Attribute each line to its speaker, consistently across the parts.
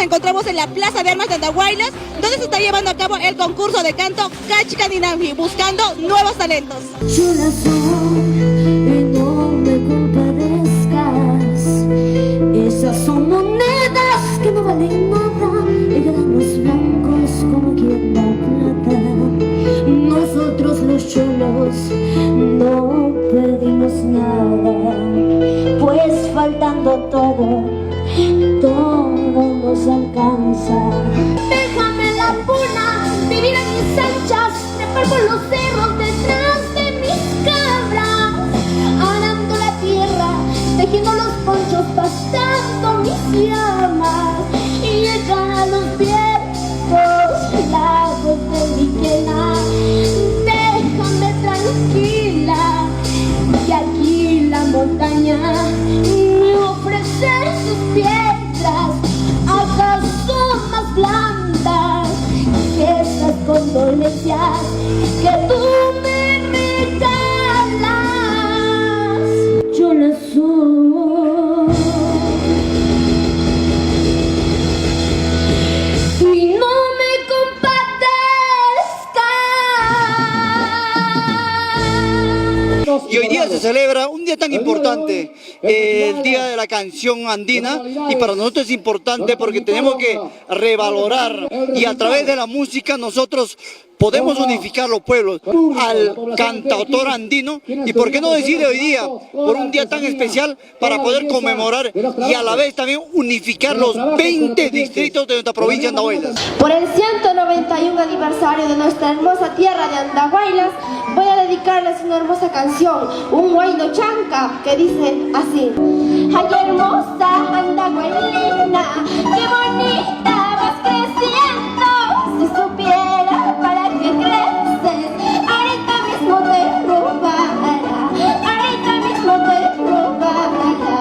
Speaker 1: encontramos en la Plaza de Armas de Andahuaylas, donde se está llevando a cabo el concurso de canto Cachcaninamji, buscando nuevos talentos.
Speaker 2: Yo la soy y no me compadezcas. Esas son monedas que no valen nada y granos blancos como quien da plata. Nosotros los cholos no perdimos nada, pues faltando todo nos alcanza. Déjame la puna, vivir en mis anchas, trepar por los cerros detrás de mis cabras, arando la tierra, tejiendo los ponchos, pastando mis llamas, y llegar a los viejos lagos de mi quena. Déjame tranquila, que aquí la montaña me ofrece sus piedras, acaso más blandas que esas condolencias que tú me regalas. Yo la soy y no me compadezcas.
Speaker 3: Y hoy día se celebra un día tan importante, el Día de la Canción Andina, y para nosotros es importante porque tenemos que revalorar, y a través de la música nosotros podemos unificar los pueblos al cantautor andino, y por qué no decir hoy día, por un día tan especial, para poder conmemorar y a la vez también unificar los 20 distritos de nuestra provincia de Andahuaylas.
Speaker 4: Por el 191 aniversario de nuestra hermosa tierra de Andahuaylas, voy a dedicarles una hermosa canción, un huayno chanca, que dice así: ay hermosa Andahuaylina, qué bonita vas creciendo, si supiera para qué creces, ahorita mismo te robara, ahorita mismo te robara.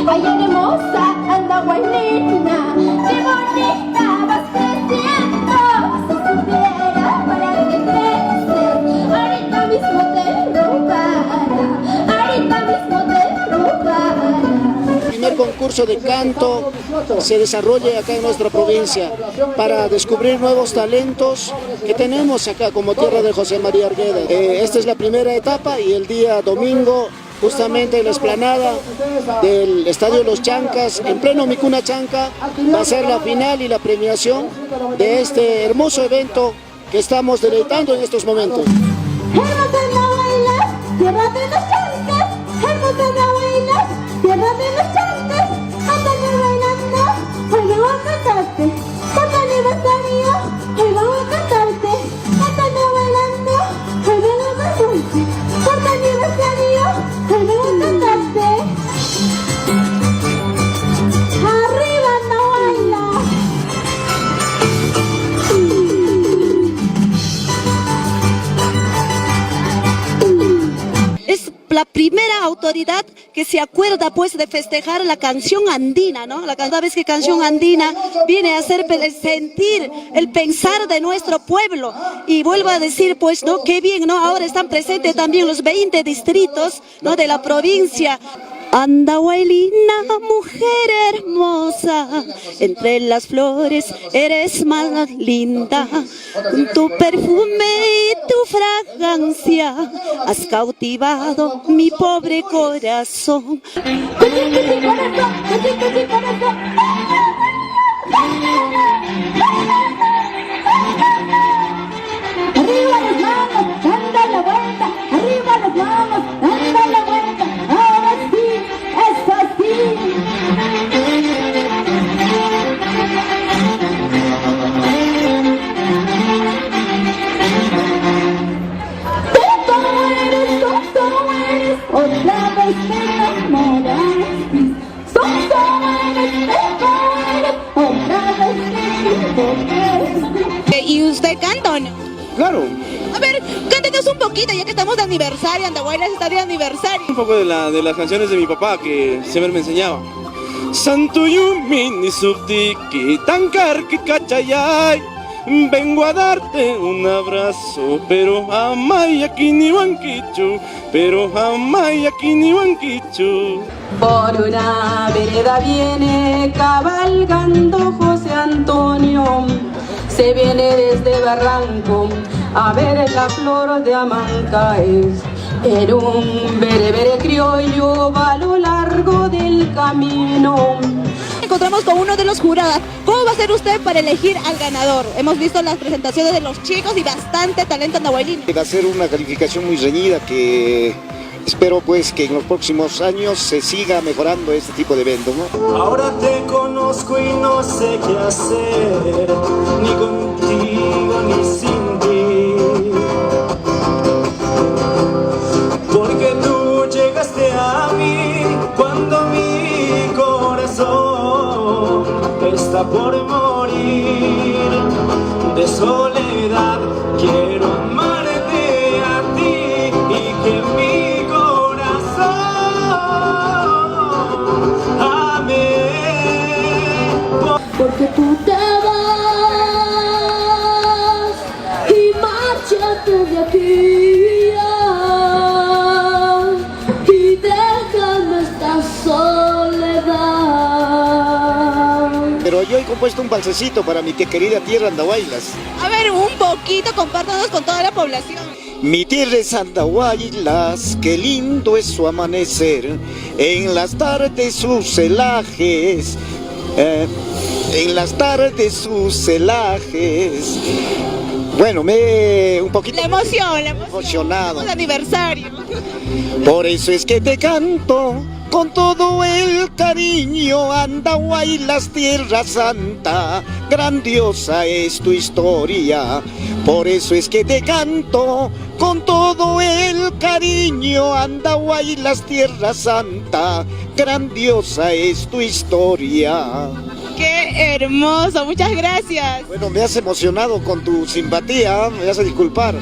Speaker 4: Ay hermosa Andahuaylina, qué bonita vas creciendo, si supiera para qué creces, ahorita mismo te robara, ahorita mismo te robara.
Speaker 5: El primer concurso de canto se desarrolla acá en nuestra provincia para descubrir nuevos talentos que tenemos acá como tierra de José María Argueda. Esta es la primera etapa y el día domingo, justamente en la explanada del Estadio Los Chancas, en pleno Micuna Chanca, va a ser la final y la premiación de este hermoso evento que estamos deleitando en estos momentos.
Speaker 2: Hermosa Andahuaylas, tierra de los Chancas, hermosa Andahuaylas, tierra de los Chancas, andan bailando, hoy vengo a cantarte, por tu aniversario, hoy vengo a cantarte, andan bailando, hoy vengo a cantarte, por tu aniversario, hoy vengo a cantarte. Arriba Andahuaylas.
Speaker 1: Es la primera autoridad que se acuerda pues de festejar la canción andina, ¿no? Cada vez que canción andina viene a hacer sentir el pensar de nuestro pueblo, y vuelvo a decir pues, ¿no? Qué bien, ¿no? Ahora están presentes también los 20 distritos, ¿no? De la provincia. Andahuaylina, mujer hermosa, entre las flores eres más linda, con tu perfume y tu fragancia has cautivado mi pobre corazón.
Speaker 2: Arriba las manos, dando la vuelta, arriba las manos, dando la vuelta, ahora sí, es así. Tú eres, otra vez me enamoras. Otra vez me enamoras.
Speaker 1: ¿Y usted canta o no?
Speaker 3: Claro.
Speaker 1: A ver, cántenos un poquito, ya que estamos de aniversario, Andahuaylas está de aniversario.
Speaker 6: Un poco de las canciones de mi papá que siempre me enseñaba. Santo Yumini Subtiki Tankarki Kachayay, vengo a darte un abrazo, pero amay aquí ni wankichu, pero amay aquí ni wankichu.
Speaker 7: Por una vereda viene cabalgando José Antonio, se viene desde Barranco a ver la flor de Amancaes. En un berebere criollo va a lo largo del camino.
Speaker 1: Encontramos con uno de los jurados. ¿Cómo va a ser usted para elegir al ganador? Hemos visto las presentaciones de los chicos y bastante talento andahuaylino.
Speaker 5: Va a ser una calificación muy reñida que espero pues que en los próximos años se siga mejorando este tipo de eventos, ¿no?
Speaker 8: Ahora te conozco y no sé qué hacer, ni contigo ni sin ti. Porque tú llegaste a mí cuando mi corazón está por morir de soledad. Quiero amarte a ti y que mi corazón ame.
Speaker 2: Porque tú te vas y márchate de aquí y déjame esta soledad.
Speaker 5: Pero yo he compuesto un balsecito para mi querida tierra Andahuaylas.
Speaker 1: A ver, un poquito, compártanos con toda la población.
Speaker 5: Mi tierra es Andahuaylas, qué lindo es su amanecer, en las tardes sus celajes, en las tardes sus celajes. Bueno, un poquito
Speaker 1: La emoción.
Speaker 5: emocionado.
Speaker 1: El aniversario.
Speaker 5: Por eso es que te canto con todo el cariño, Andahuaylas, tierra santa, grandiosa es tu historia. Por eso es que te canto con todo el cariño, Andahuaylas, tierra santa, grandiosa es tu historia.
Speaker 1: Qué hermoso, muchas gracias.
Speaker 5: Bueno, me has emocionado con tu simpatía, me vas a disculpar.